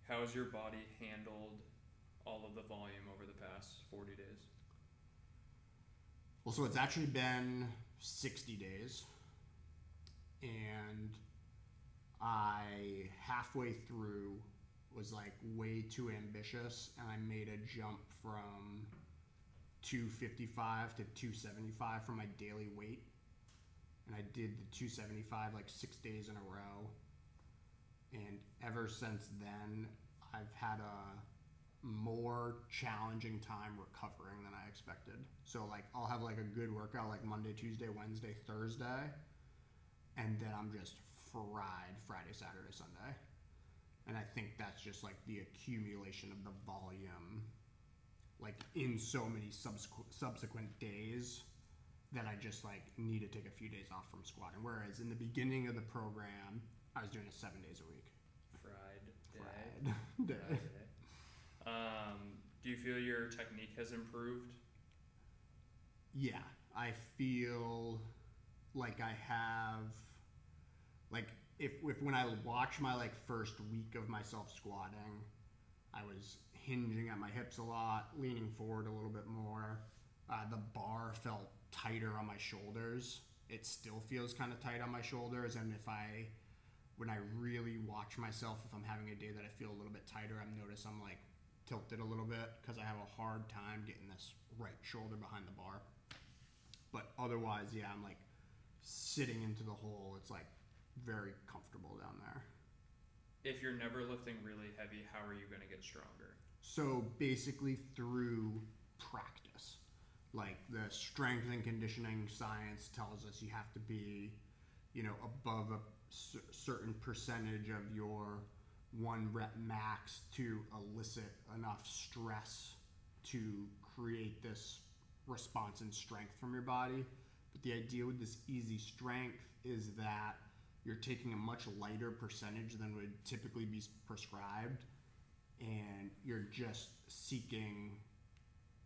How has your body handled all of the volume over the past 40 days? Well, so it's actually been 60 days, and I halfway through was like way too ambitious, and I made a jump from 255 to 275 for my daily weight. And I did the 275 like 6 days in a row. And ever since then, I've had a more challenging time recovering than I expected. So like I'll have like a good workout like Monday, Tuesday, Wednesday, Thursday, and then I'm just fried Friday, Saturday, Sunday. And I think that's just like the accumulation of the volume, like in so many subsequent days, that I just like need to take a few days off from squatting. Whereas in the beginning of the program, I was doing it 7 days a week. Friday. Fried day. Friday. Do you feel your technique has improved? Yeah, I feel like I have like if when I watch my like first week of myself squatting, I was hinging at my hips a lot, leaning forward a little bit more. The bar felt tighter on my shoulders. It still feels kind of tight on my shoulders, and when I really watch myself, if I'm having a day that I feel a little bit tighter, I notice I'm like tilted a little bit because I have a hard time getting this right shoulder behind the bar. But otherwise, yeah, I'm like sitting into the hole. It's like very comfortable down there. If you're never lifting really heavy, how are you going to get stronger? So basically through practice. Like the strength and conditioning science tells us you have to be, above a certain percentage of your one rep max to elicit enough stress to create this response and strength from your body. But the idea with this easy strength is that you're taking a much lighter percentage than would typically be prescribed, and you're just seeking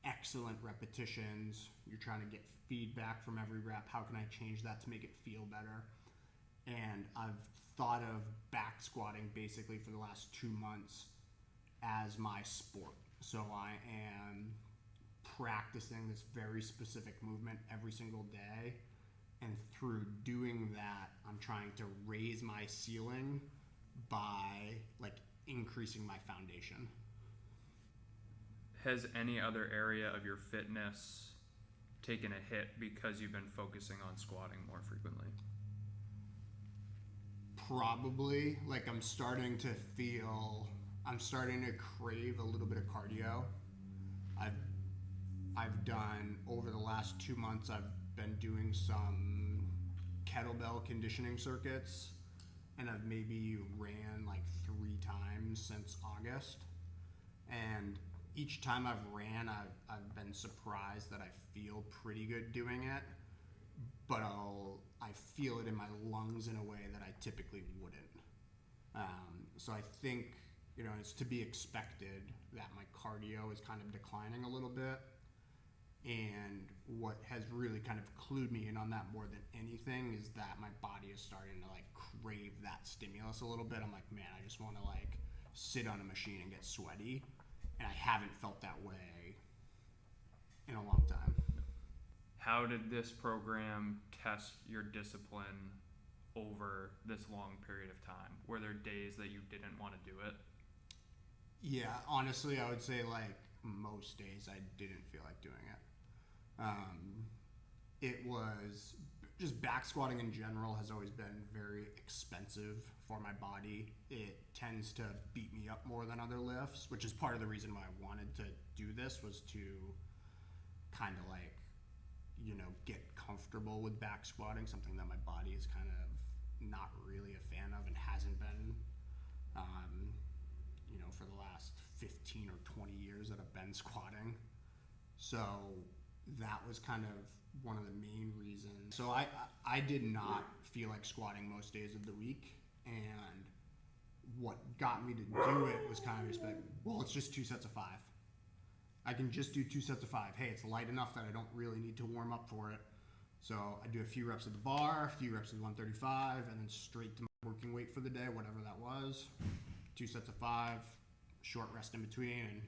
excellent repetitions. You're trying to get feedback from every rep. How can I change that to make it feel better? And I've thought of back squatting basically for the last 2 months as my sport. So I am practicing this very specific movement every single day. And through doing that, I'm trying to raise my ceiling by like increasing my foundation. Has any other area of your fitness taken a hit because you've been focusing on squatting more frequently? Probably. Like I'm starting to crave a little bit of cardio. I've I've done over the last 2 months. I've been doing some kettlebell conditioning circuits, and I've maybe ran like 3 times since August. And each time I've ran, I've been surprised that I feel pretty good doing it, but I feel it in my lungs in a way that I typically wouldn't. So I think it's to be expected that my cardio is kind of declining a little bit. And what has really kind of clued me in on that more than anything is that my body is starting to like crave that stimulus a little bit. I'm like, man, I just want to like sit on a machine and get sweaty. And I haven't felt that way in a long time. How did this program test your discipline over this long period of time? Were there days that you didn't want to do it? Yeah, honestly, I would say like most days I didn't feel like doing it. It was just back squatting in general has always been very expensive for my body. It tends to beat me up more than other lifts, which is part of the reason why I wanted to do this, was to kind of like, get comfortable with back squatting, something that my body is kind of not really a fan of and hasn't been, for the last 15 or 20 years that I've been squatting. So that was kind of one of the main reasons. So I did not feel like squatting most days of the week, and what got me to do it was kind of just like, well, it's just 2 sets of 5. I can just do 2 sets of 5. Hey, it's light enough that I don't really need to warm up for it. So I do a few reps at the bar, a few reps with 135, and then straight to my working weight for the day, whatever that was. 2 sets of 5, short rest in between, and